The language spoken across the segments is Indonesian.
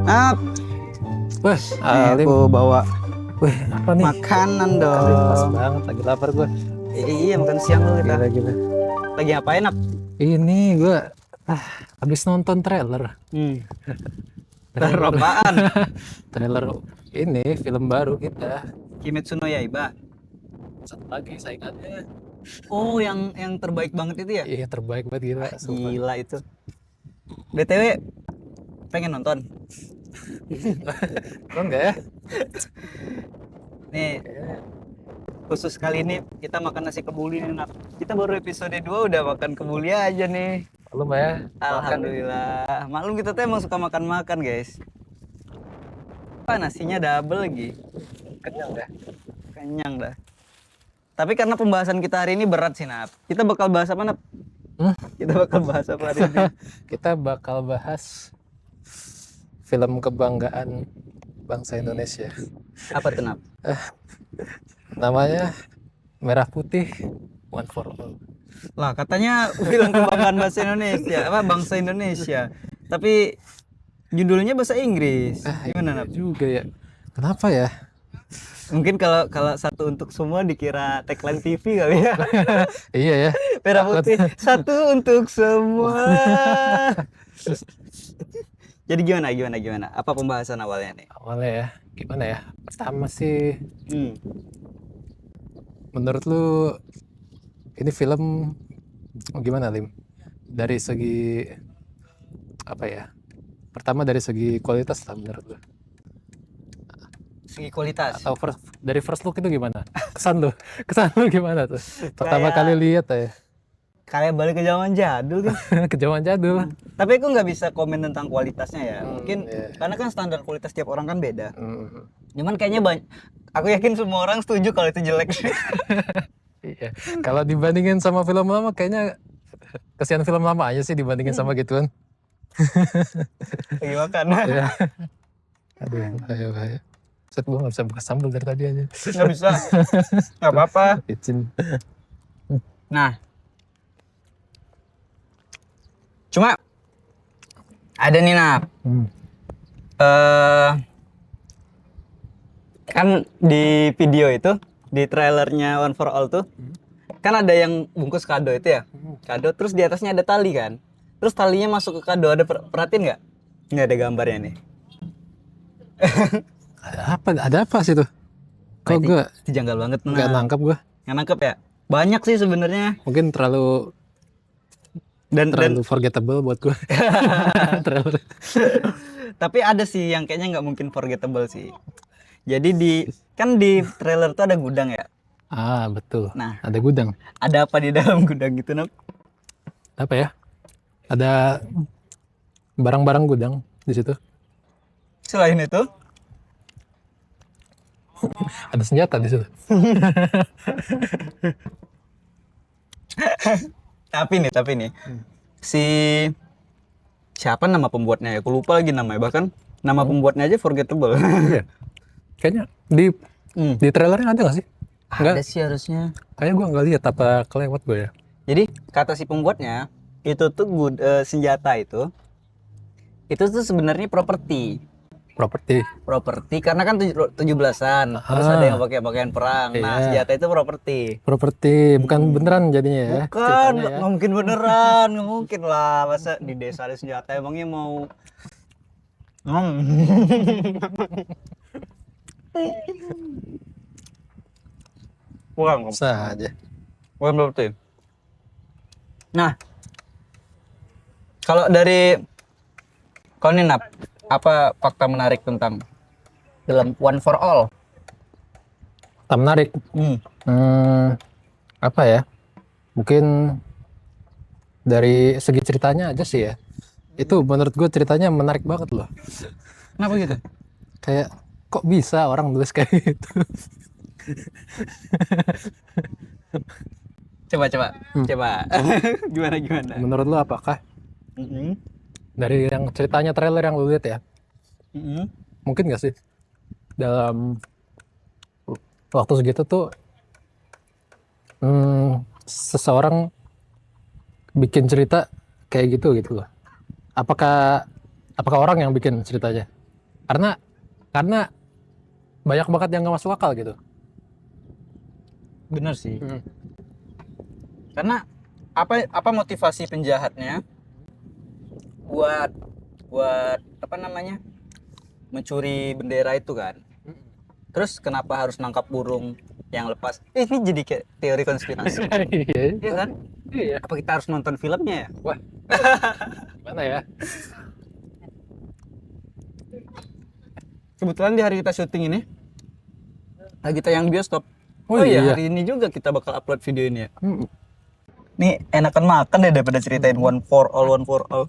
Nap, Wah, nih Alim. aku bawa Wih, apa nih? makanan Pas dong. banget, lagi lapar gue. Iya, makan siang dulu kita. Gila. Lagi ngapain, Nap? Ini gue habis nonton trailer. Taruh apaan? Trailer ini film baru kita. Kimetsu no Yaiba. Satu lagi saingannya. Oh, yang terbaik banget itu ya? Iya, terbaik banget gila. Sumpah. Gila itu. BTW, pengen nonton. Lo enggak ya? Nih, khusus kali ini kita makan nasi kebuli nih, Nap. Kita baru episode 2 udah makan kebuli aja nih. Lo Mbak ya? Alhamdulillah. Maklum kita tuh emang suka makan-makan, guys. Apa nasinya double lagi? Kenyang dah. Kenyang dah. Tapi karena pembahasan kita hari ini berat sih, Nap. Kita bakal bahas apa, Nap? Kita bakal bahas apa hari ini? Kita bakal bahas film kebanggaan bangsa Indonesia. Apa tuh, Nap? Namanya Merah Putih One for All. Lah, katanya film kebanggaan bahasa Indonesia, apa bangsa Indonesia. Tapi judulnya bahasa Inggris. Gimana, Nap? Juga ya. Kenapa ya? Mungkin kalau satu untuk semua dikira tagline TV kali ya. Iya ya. Merah putih satu untuk semua. Jadi gimana? Apa pembahasan awalnya nih? Awalnya ya. Gimana ya? Pertama sih, Hmm. menurut lu ini film gimana, Lim? Dari segi apa ya? Pertama dari segi kualitas lah menurut lu. Segi kualitas. Atau dari first look itu gimana? Kesan lu gimana tuh? Pertama Kayak- kali lihat ya. Kayak balik ke zaman jadul kan. Ke zaman jadul. Tapi aku nggak bisa komen tentang kualitasnya ya. Mungkin iya. karena kan standar kualitas tiap orang kan beda. Hmm, Cuman kayaknya aku yakin semua orang setuju kalau itu jelek. iya. Kalau dibandingin sama film lama kayaknya kesian film lama aja sih dibandingin sama gituan. Lagi makan. Ya. Aduh, bahaya. Set, gue gak bisa buka sambal dari tadi aja. Nggak bisa. Nggak apa-apa. Izin. Nah, cuma ada nih, Nap. Kan di video itu, di trailernya One for All tuh, kan ada yang bungkus kado itu ya, kado terus di atasnya ada tali kan, terus talinya masuk ke kado, ada perhatiin nggak? Nggak ada gambarnya nih. Ada apa sih tuh? Kok gue Itu janggal banget, nggak nangkap gue? nggak nangkep ya? Banyak sih sebenarnya. Mungkin terlalu Dan forgettable buat gue. Trailer. tapi ada sih yang kayaknya nggak mungkin forgettable sih. Jadi kan di trailer tuh ada gudang ya. Ah, betul. Nah, Ada gudang. ada apa di dalam gudang gitu, Nap? Apa ya? Ada barang-barang gudang di situ. Selain itu, Ada senjata di situ. tapi nih si siapa nama pembuatnya ya? Aku lupa lagi namanya, bahkan nama pembuatnya aja forgettable. Iya. Kayaknya di trailernya ada nggak sih? Ada sih harusnya. Kayaknya gue nggak lihat, apa kelewat gue ya. Jadi kata si pembuatnya itu tuh senjata itu tuh sebenarnya properti karena kan 17-an terus ada yang pakai pakaian perang. Nah, senjata itu Properti bukan beneran jadinya ya. bukan nggak mungkin beneran, nggak mungkin lah, masa di desa ada senjata, emangnya mau kurang Saja. properti. Nah, kalau dari kau nih, Nap, apa fakta menarik tentang film One for All? Tak menarik. Apa ya? Mungkin dari segi ceritanya aja sih ya. Itu menurut gue ceritanya menarik banget loh. Kenapa gitu? Kayak kok bisa orang nulis kayak gitu. Coba. Gimana? Menurut lo apakah dari yang ceritanya trailer yang lo lihat ya? Mungkin gak sih dalam waktu segitu tuh seseorang bikin cerita kayak gitu loh. apakah orang yang bikin ceritanya? Karena banyak banget yang nggak masuk akal gitu. Bener sih. Karena apa motivasi penjahatnya buat apa namanya, mencuri bendera itu kan? Terus kenapa harus nangkap burung yang lepas? Ini jadi kayak teori konspirasi. Iya kan? Iya. Apa kita harus nonton filmnya ya? Wah. Gimana ya? Kebetulan di hari kita syuting ini lagi tayang bioskop. Oh iya. Hari ini juga kita bakal upload video ini ya. Nih enakan makan deh daripada ceritain one for all.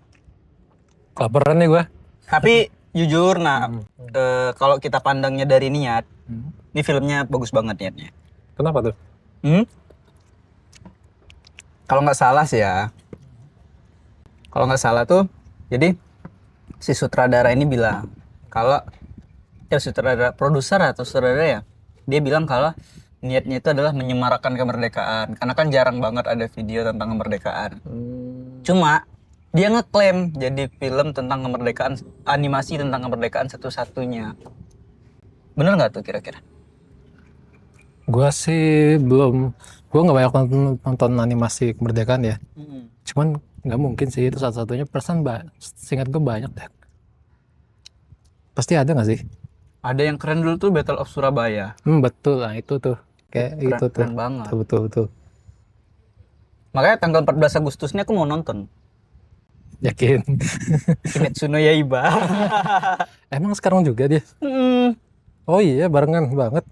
Kelaparan nih gua. Tapi jujur, kalau kita pandangnya dari niat, ini filmnya bagus banget niatnya. Kenapa tuh? Kalau nggak salah sih ya, kalau nggak salah tuh, jadi si sutradara ini bilang kalau sutradara, produser atau sutradara ya, dia bilang kalau niatnya itu adalah menyemarakan kemerdekaan, karena kan jarang banget ada video tentang kemerdekaan. Cuma dia ngeklaim jadi film tentang kemerdekaan, animasi tentang kemerdekaan satu-satunya. Bener nggak tuh kira-kira? Gua sih belum, gua nggak banyak nonton animasi kemerdekaan ya. Cuman nggak mungkin sih itu satu-satunya. Perasaan seingat gue banyak deh. Pasti ada nggak sih? Ada yang keren dulu tuh Battle of Surabaya. Betul lah itu tuh. Kayak Keren, itu tuh. keren banget. Betul. Makanya tanggal 14 Agustusnya aku mau nonton. Yakin? Kimetsu no Yaiba. Emang sekarang juga dia? Oh iya, barengan banget.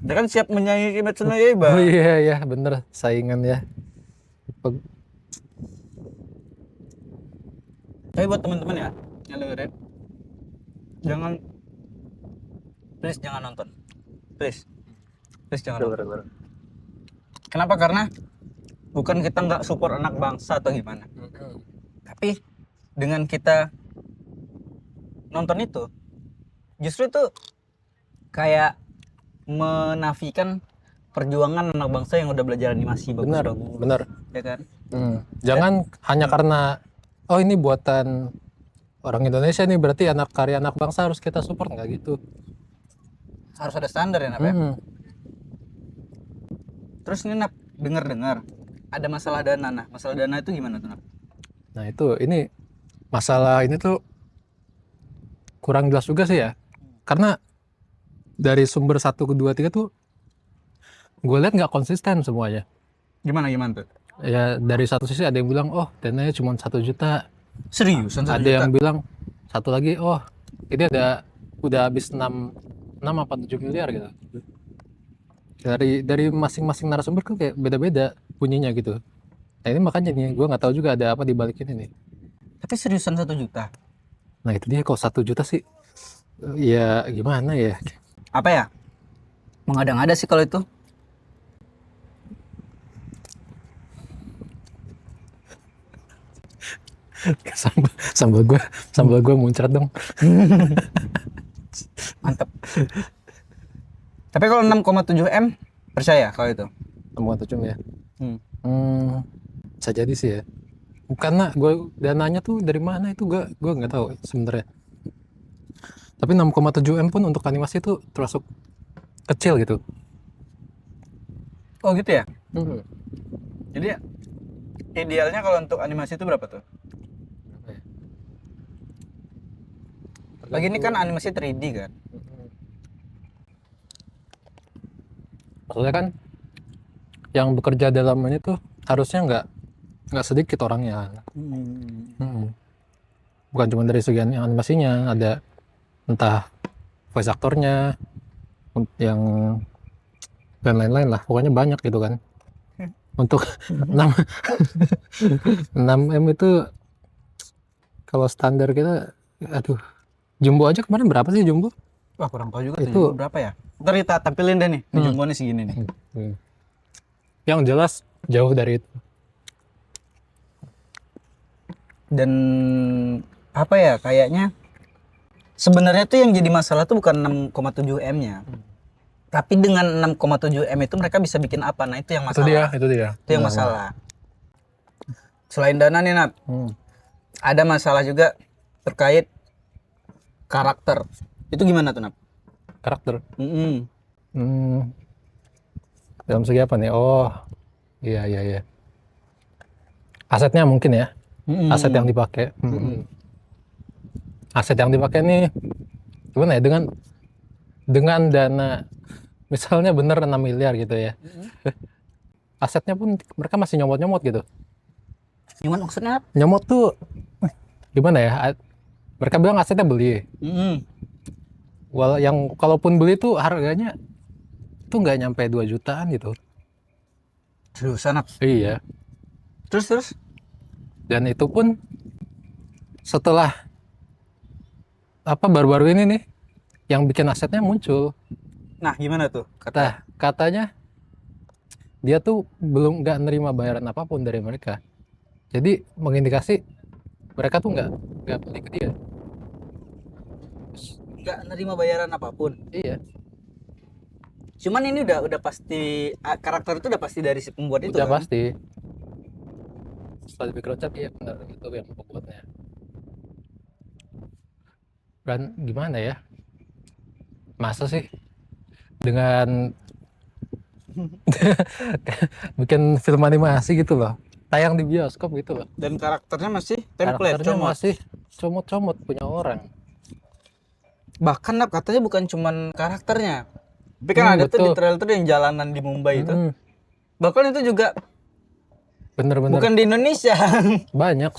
Dia kan siap menyanyi Kimetsu no Yaiba. Oh iya, bener. Saingan ya. Tapi buat teman-teman ya, yang dengerin, please jangan nonton. Please jangan nonton. Kenapa? Karena bukan kita nggak support anak bangsa atau gimana. Tapi dengan kita nonton itu, justru itu kayak menafikan perjuangan anak bangsa yang udah belajar animasi bagus. Bener. Ya kan? Jangan hanya karena oh ini buatan orang Indonesia nih, berarti karya anak bangsa harus kita support, nggak gitu. Harus ada standar ya, Nap ya? Terus ini Nap, dengar ada masalah dana. Nah, masalah dana itu gimana tuh, Nap? Nah ini masalah ini tuh kurang jelas juga sih ya. Karena dari sumber 1, 2, 3 tuh gue lihat nggak konsisten semuanya. Gimana tuh? Ya dari satu sisi ada yang bilang oh dananya cuma 1 juta. Seriusan 1 ada juta? Yang bilang satu lagi oh ini udah habis 6 apa 7 miliar gitu. Dari masing-masing narasumber kan kayak beda-beda bunyinya gitu. Nah ini makanya nih gue nggak tahu juga ada apa di balik ini nih. Tapi seriusan 1 juta? Nah itu dia, kok 1 juta sih ya gimana ya? Apa ya? Mengada-ngada sih kalau itu. sambal gue muncrat dong. Mantep. Tapi kalau 6,7 M percaya kalau itu? 6,7 ya. Bisa jadi sih ya. Karena gue dananya tuh dari mana itu gue nggak tahu sebenarnya. Tapi 6,7 M pun untuk animasi itu termasuk kecil gitu. Oh gitu ya? Jadi idealnya kalau untuk animasi itu berapa tuh? Lagi ini kan animasi 3D kan? Maksudnya kan yang bekerja dalam ini tuh harusnya nggak sedikit orangnya. Bukan cuma dari segi animasinya, ada entah voice aktornya yang dan lain-lain lah, pokoknya banyak gitu kan. Untuk 6M itu kalau standar kita, aduh, Jumbo aja kemarin berapa sih Jumbo? Wah kurang tahu juga itu tuh berapa ya. Ntar kita tampilin deh nih, Jumbo nih segini nih. Yang jelas jauh dari itu. Dan apa ya, kayaknya sebenarnya tuh yang jadi masalah tuh bukan 6,7 M-nya. Tapi dengan 6,7 M itu mereka bisa bikin apa? Nah itu yang masalah. Itu dia. Itu yang masalah. Selain dana nih Nat, ada masalah juga terkait karakter. Itu gimana tuh, Nap? Karakter. Mm-mm. Dalam segi apa nih? Oh, iya. Asetnya mungkin ya. Mm-mm. Aset yang dipakai. Aset yang dipakai nih gimana ya? Dengan dana misalnya bener 6 miliar gitu ya. Asetnya pun mereka masih nyomot-nyomot gitu. Gimana maksudnya, Nap? Nyomot tuh gimana ya? Mereka bilang asetnya beli. Mm-mm. Yang kalaupun beli tuh harganya tuh nggak nyampe 2 jutaan gitu. Seriusan, Nap? Iya. Terus? Dan itu pun setelah baru-baru ini nih yang bikin asetnya muncul. Nah, gimana tuh? Katanya dia tuh belum nggak nerima bayaran apapun dari mereka. Jadi mengindikasi mereka tuh nggak beli ke dia. Nggak nerima bayaran apapun. Iya. Cuman ini udah pasti, karakter itu udah pasti dari si pembuat itu Udah kan? pasti. Setelah dipikir-ucap, iya benar itu yang pembuatnya. Dan gimana ya? Masa sih dengan bikin film animasi gitu loh, tayang di bioskop gitu loh. Dan karakternya masih template, Karakternya comot. masih comot-comot punya orang. Bahkan, Nap, katanya bukan cuman karakternya. Tapi kan ada tuh di betul. trailer yang jalanan di Mumbai itu. Mm, Bahkan itu juga Bener-bener bukan di Indonesia. banyak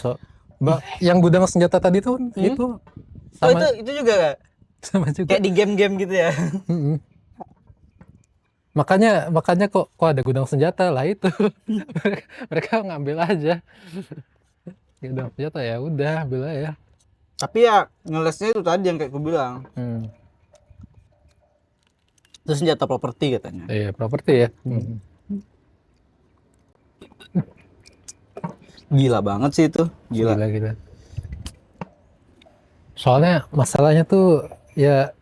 yang gudang senjata tadi tuh itu Oh, sama itu juga sama juga. kayak di game-game gitu ya. Mm-mm. Makanya kok ada gudang senjata lah itu. Mereka ngambil aja gudang senjata, ya udah ambil aja. Tapi ya ngelesnya itu tadi yang kayak gue bilang. Itu senjata properti katanya. Iya, properti ya. Gila banget sih itu. Gila. Soalnya masalahnya tuh ya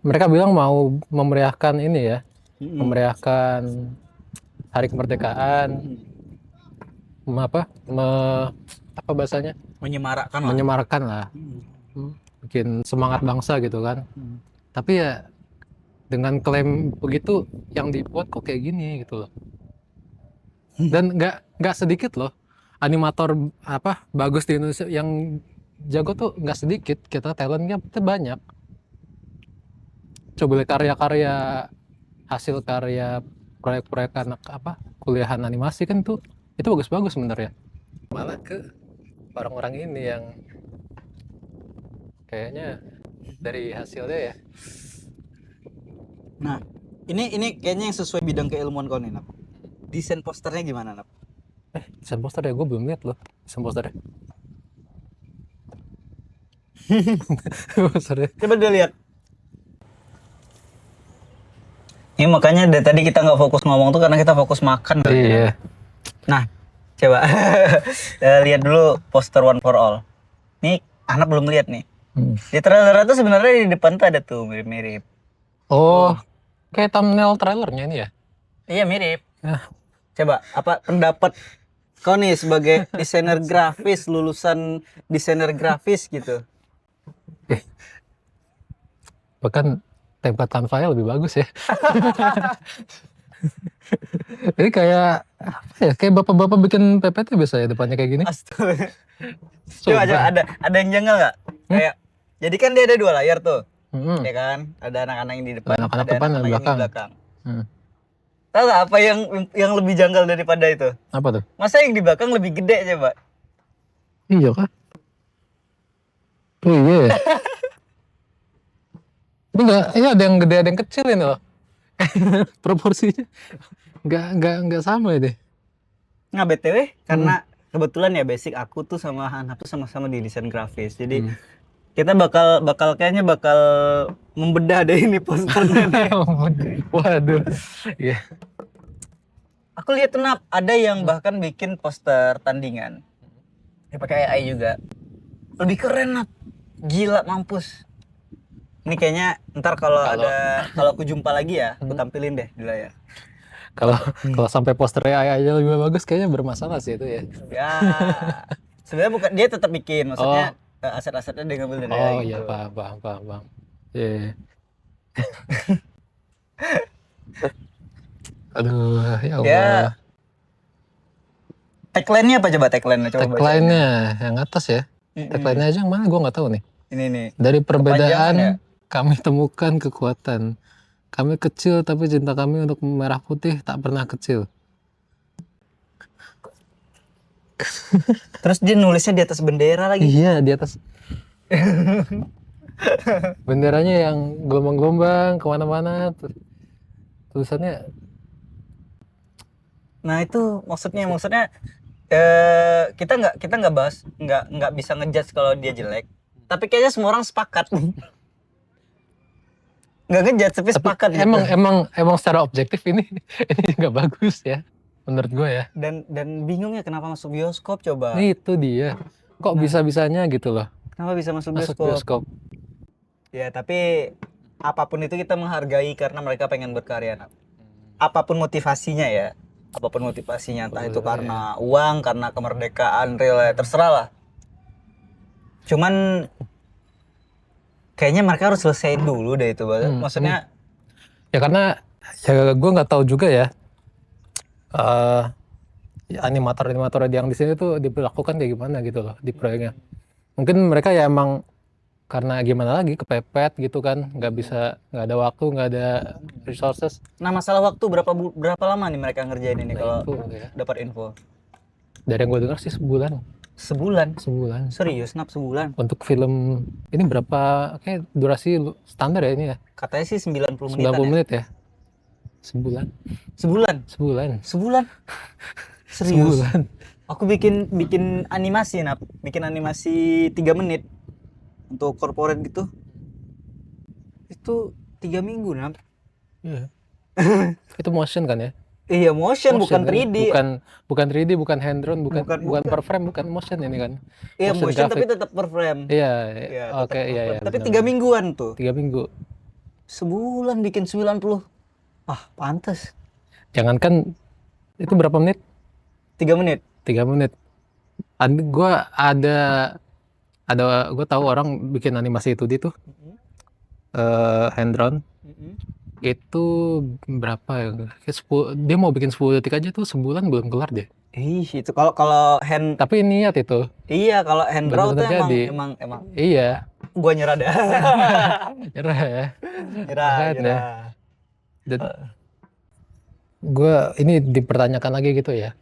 mereka bilang mau memeriahkan ini ya, memeriahkan hari kemerdekaan, apa bahasanya? Menyemarakkan lah. Bikin semangat bangsa gitu kan. Tapi ya dengan klaim begitu yang dibuat kok kayak gini gitu loh. Dan nggak sedikit loh animator bagus di Indonesia yang jago tuh, nggak sedikit. Kita talentnya banyak. Coba lihat karya-karya, hasil karya proyek-proyek anak kuliahan animasi kan tuh itu bagus-bagus sebenarnya. Malah ke orang-orang ini yang kayaknya dari hasilnya ya. Nah, ini kayaknya yang sesuai bidang keilmuan kau nih, Nap. Desain posternya gimana, Nap? Desain poster ya, gue belum lihat loh desain posternya. Coba dilihat. Ini makanya dari tadi kita nggak fokus ngomong tuh karena kita fokus makan. Iya. Nah, coba lihat dulu poster One for All. Nih, anak belum lihat nih. Di trailer itu sebenarnya di depan tuh ada tuh mirip-mirip. Oh, kayak thumbnail trailernya ini ya? Iya, mirip. Coba apa pendapat kau nih sebagai desainer grafis, lulusan desainer grafis gitu? Bahkan template Canva-nya lebih bagus ya. Ini kayak apa ya? Kayak bapak-bapak bikin PPT biasa ya depannya kayak gini. Astaga. Coba ada yang janggal nggak? Kayak jadi kan dia ada 2 layar tuh. Ya kan? Ada anak-anak yang di depan, Anak-anak ada depan dan anak-anak yang di belakang. belakang. Tahu nggak apa yang lebih janggal daripada itu? Apa tuh? Masa yang di belakang lebih gede coba? Iya kah? Oh iya. Ini ada yang gede ada yang kecil ini loh. Proporsinya nggak sama ini. Nah, BTW karena kebetulan ya basic aku tuh sama Hana tuh sama-sama di desain grafis. Jadi kita kayaknya bakal membedah deh ini posternya. Waduh. Iya. Aku lihat tuh, Nap, ada yang bahkan bikin poster tandingan. Dia pakai AI juga. Lebih keren, Nap. Gila, mampus. Ini kayaknya ntar kalau aku jumpa lagi ya, aku tampilin deh di layar. Kalau sampai posternya AI aja lebih bagus, kayaknya bermasalah sih itu ya. Ya. Sebenarnya bukan, dia tetap bikin, maksudnya aset-asetnya dia ngambil dari Oh gitu. iya, paham. Iya. Aduh, ya Dia Allah. tagline-nya apa coba tagline-nya? Coba bacain. Tagline-nya yang atas ya. Mm-mm. Tagline-nya aja yang mana gue nggak tahu nih. Ini nih. Dari Kepanjangan ya? perbedaan kami temukan kekuatan. Kami kecil tapi cinta kami untuk merah putih tak pernah kecil. Terus dia nulisnya di atas bendera lagi. Iya, di atas. Benderanya yang gelombang-gelombang kemana-mana. Tulisannya. Nah itu maksudnya kita nggak bahas, nggak bisa ngejudge kalau dia jelek. Tapi kayaknya semua orang sepakat. Nggak ngejudge tapi sepakat gitu. Emang secara objektif ini nggak bagus ya, menurut gue ya. Dan bingungnya kenapa masuk bioskop coba? Itu dia. Kok bisa-bisanya gitu loh. Kenapa bisa masuk Masuk bioskop? bioskop. Ya tapi apapun itu kita menghargai karena mereka pengen berkarya. Nap. Apapun motivasinya ya, apapun motivasinya, entah itu karena uang, karena kemerdekaan, real, terserah lah. Cuman kayaknya mereka harus selesaiin dulu deh itu, maksudnya. Ya karena ya gue nggak tahu juga ya. Animator yang di sini tuh diperlakukan kayak gimana gitu loh di proyeknya. Mungkin mereka ya emang karena gimana lagi kepepet gitu kan, nggak ada waktu, nggak ada resources. Nah masalah waktu berapa lama nih mereka ngerjain ini kalau itu ya. dapat info? Dari yang gue dengar sih sebulan. Sebulan? Serius, Nap, sebulan? Untuk film ini berapa, kayak durasi standar ya ini ya? Katanya sih 90 menitan 90 menit ya? Sebulan. Serius? Sebulan. Aku bikin animasi, Nap. Bikin animasi 3 menit untuk corporate gitu. Itu 3 minggu, Nap. Iya. Itu motion kan ya? Iya, motion bukan kan? 3D. Bukan 3D, bukan hand drawn, bukan per frame, bukan motion ini kan. Iya, motion tapi tetap per frame. Iya, Tetap oke, per iya. frame. Tapi 3 mingguan tuh. 3 minggu. Sebulan bikin 90. Pantas. Jangankan itu berapa menit? 3 menit. 3 menit. Gue tahu orang bikin animasi itu tuh. Hand drawn. Itu berapa ya? Dia mau bikin 10 detik aja tuh sebulan belum kelar deh. Itu kalau hand. Tapi niat itu. Iya, kalau hand draw tuh emang. Iya. Gua nyerah dah. Nyerah ya. Nyerah. Dan gue ini dipertanyakan lagi gitu ya.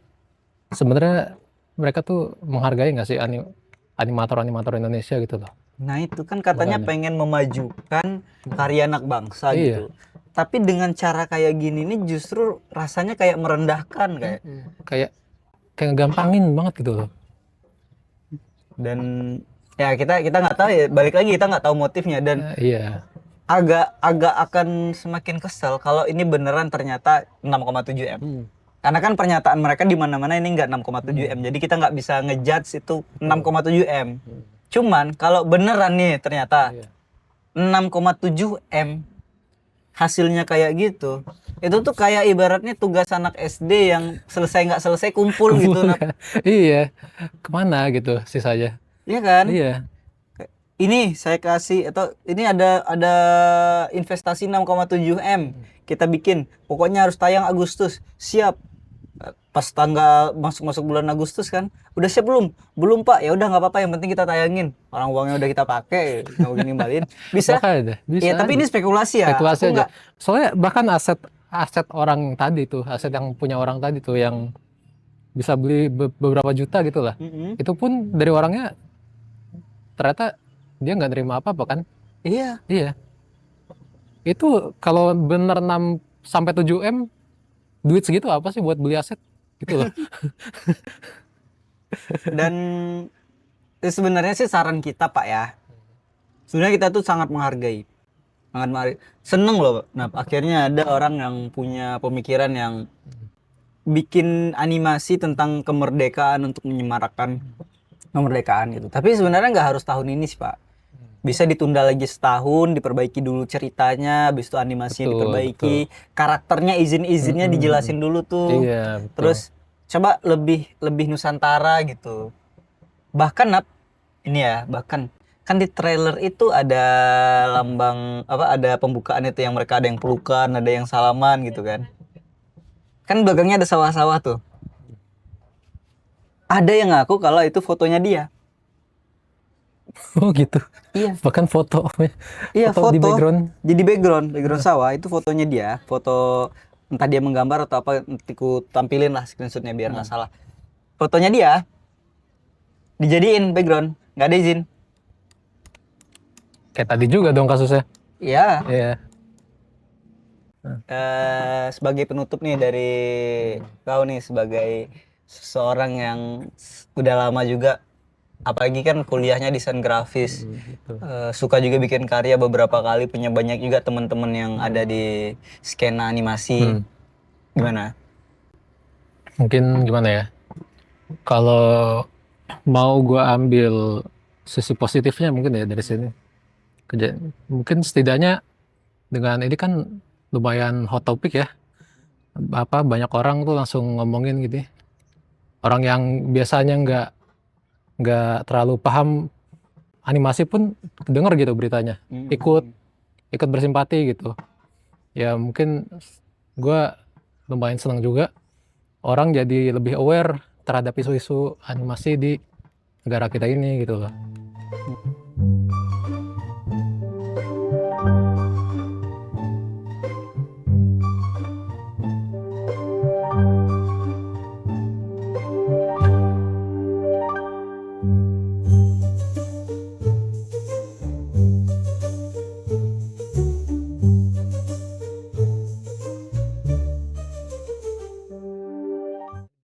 Sebenarnya mereka tuh menghargai nggak sih animator Indonesia gitu loh. Nah itu kan katanya pengen memajukan karya anak bangsa gitu. Tapi dengan cara kayak gini nih justru rasanya kayak merendahkan kayak ngegampangin banget gitu loh. Dan ya kita nggak tahu ya, balik lagi kita nggak tahu motifnya dan iya. agak akan semakin kesel kalau ini beneran ternyata 6,7 M. Karena kan pernyataan mereka di mana-mana ini nggak 6,7 M. Jadi kita nggak bisa ngejudge itu 6,7 M. Cuman kalau beneran nih ternyata 6,7 M hasilnya kayak gitu, itu tuh kayak ibaratnya tugas anak SD yang selesai nggak selesai kumpul gitu. Iya, kemana gitu sisanya? Iya kan? Iya. Ini saya kasih atau ini ada investasi 6,7 M kita bikin, pokoknya harus tayang Agustus. Siap. Pas tanggal masuk bulan Agustus kan, udah siap belum Pak, ya udah nggak apa-apa, yang penting kita tayangin, orang uangnya udah kita pakai, nggak mungkin ngembaliin. Bisa ya, tapi ini spekulasi ya. Spekulasi aja. Soalnya bahkan aset orang tadi tuh, aset yang punya orang tadi tuh yang bisa beli beberapa juta gitu lah, itu pun dari orangnya ternyata dia nggak nerima apa-apa kan. Iya. Itu kalau bener 6 sampai 7 M, duit segitu apa sih buat beli aset gitu loh. Dan sebenarnya sih saran kita Pak ya, sebenarnya kita tuh sangat menghargai, seneng loh. Nah akhirnya ada orang yang punya pemikiran yang bikin animasi tentang kemerdekaan untuk menyemarakan kemerdekaan gitu. Tapi sebenarnya nggak harus tahun ini sih Pak. Bisa ditunda lagi setahun, diperbaiki dulu ceritanya, habis itu animasinya diperbaiki, karakternya izinnya dijelasin dulu tuh. Iya, betul. Terus coba lebih Nusantara gitu. Bahkan ini ya, bahkan kan di trailer itu ada lambang apa, ada pembukaan itu yang mereka ada yang pelukan, ada yang salaman gitu kan. Kan belakangnya ada sawah-sawah tuh. Ada yang ngaku kalau itu fotonya dia. Oh gitu. Iya. Bahkan foto. Iya, Foto di background. Jadi background sawah itu fotonya dia, foto entah dia menggambar atau apa, nanti ku tampilin lah screenshotnya biar nggak salah. Fotonya dia dijadiin background, nggak ada izin. Kayak tadi juga dong kasusnya. Iya. Iya. Sebagai penutup nih dari kau nih sebagai seseorang yang udah lama juga, apalagi kan kuliahnya desain grafis, suka juga bikin karya beberapa kali, punya banyak juga teman-teman yang ada di skena animasi. Gimana? Mungkin gimana ya? Kalau mau gua ambil sisi positifnya mungkin ya dari sini. Mungkin setidaknya dengan ini kan lumayan hot topic ya. Apa banyak orang tuh langsung ngomongin gitu ya. Orang yang biasanya nggak terlalu paham animasi pun denger gitu beritanya, ikut bersimpati gitu. Ya mungkin gue lumayan senang juga orang jadi lebih aware terhadap isu-isu animasi di negara kita ini gitu loh.